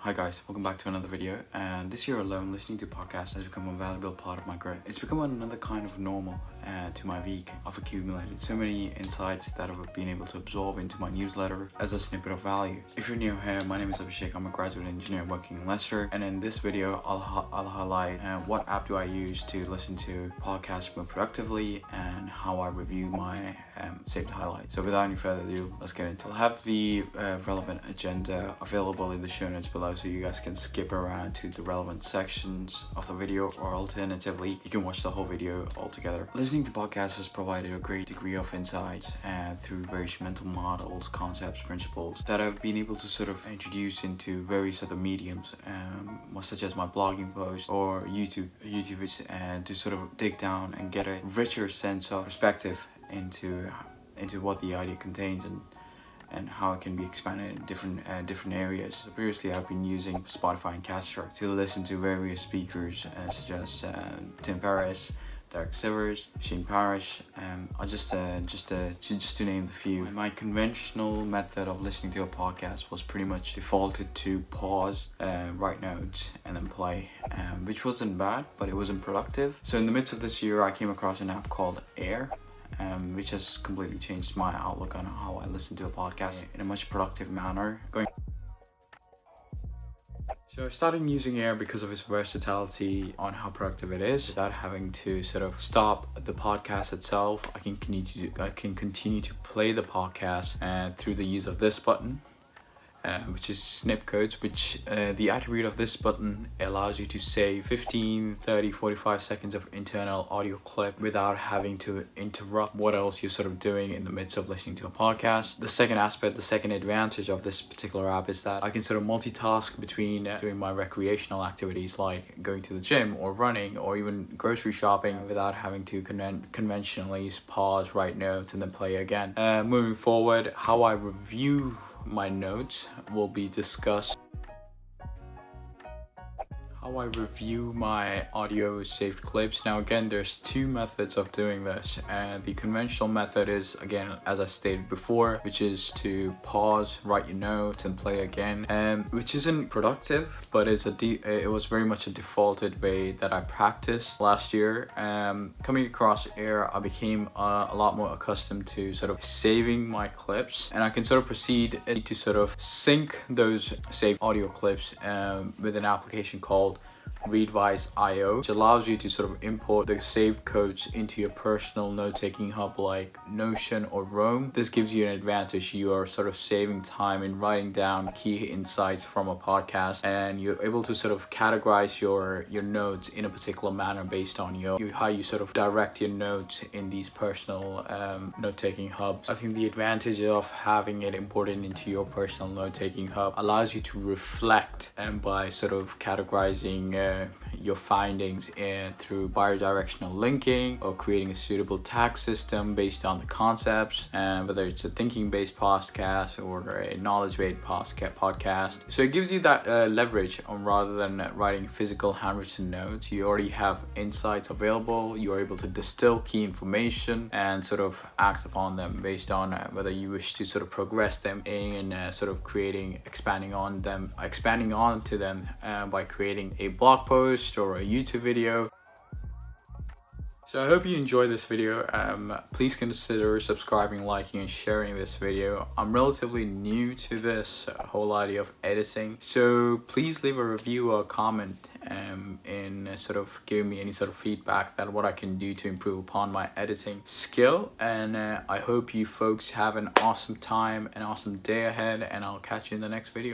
Hi guys, welcome back to another video. And this year alone, listening to podcasts has become a valuable part of my growth. It's become another kind of normal to my week. I've accumulated so many insights that I've been able to absorb into my newsletter as a snippet of value. If you're new here, my name is Abhishek. I'm a graduate engineer working in Leicester. And in this video, I'll highlight what app do I use to listen to podcasts more productively and how I review my saved highlights. So without any further ado, let's get into it. I'll have the relevant agenda available in the show notes below, so you guys can skip around to the relevant sections of the video, or alternatively you can watch the whole video altogether. Listening to podcasts has provided a great degree of insight through various mental models, concepts, principles that I've been able to sort of introduce into various other mediums, such as my blogging posts or YouTube and to sort of dig down and get a richer sense of perspective into what the idea contains and how it can be expanded in different areas. So previously, I've been using Spotify and Catcher to listen to various speakers such as Tim Ferriss, Derek Sivers, Shane Parrish, just to name the few. My conventional method of listening to a podcast was pretty much defaulted to pause, write notes, and then play, which wasn't bad, but it wasn't productive. So in the midst of this year, I came across an app called Air, which has completely changed my outlook on how I listen to a podcast in a much productive manner. So I started using Air because of its versatility on how productive it is. Without having to sort of stop the podcast itself, I can continue to play the podcast through the use of this button, which is snip codes, which the attribute of this button allows you to save 15, 30, 45 seconds of internal audio clip without having to interrupt what else you're sort of doing in the midst of listening to a podcast. The second advantage of this particular app is that I can sort of multitask between doing my recreational activities like going to the gym or running or even grocery shopping without having to conventionally pause, write notes, and then play again. Moving forward, how I review my notes will be discussed. How I review my audio saved clips. Now again, there's two methods of doing this, and the conventional method is, again, as I stated before, which is to pause, write your notes, and play again, which isn't productive, but it was very much a defaulted way that I practiced last year. Coming across Air, I became a lot more accustomed to sort of saving my clips, and I can sort of proceed to sort of sync those saved audio clips with an application called Readwise.io, which allows you to sort of import the saved codes into your personal note-taking hub like Notion or Roam. This gives you an advantage. You are sort of saving time in writing down key insights from a podcast, and you're able to sort of categorize your notes in a particular manner based on how you sort of direct your notes in these personal note-taking hubs. I think the advantage of having it imported into your personal note-taking hub allows you to reflect, and by sort of categorizing your findings through bidirectional linking or creating a suitable tag system based on the concepts, whether it's a thinking-based podcast or a knowledge-based podcast. So it gives you that leverage on, rather than writing physical handwritten notes, you already have insights available. You're able to distill key information and sort of act upon them based on whether you wish to sort of progress them in sort of expanding onto them by creating a blog post or a YouTube video. So I hope you enjoyed this video. Please consider subscribing, liking, and sharing this video. I'm relatively new to this whole idea of editing, so please leave a review or a comment in sort of giving me any sort of feedback that what I can do to improve upon my editing skill. And I hope you folks have an awesome time, an awesome day ahead, and I'll catch you in the next video.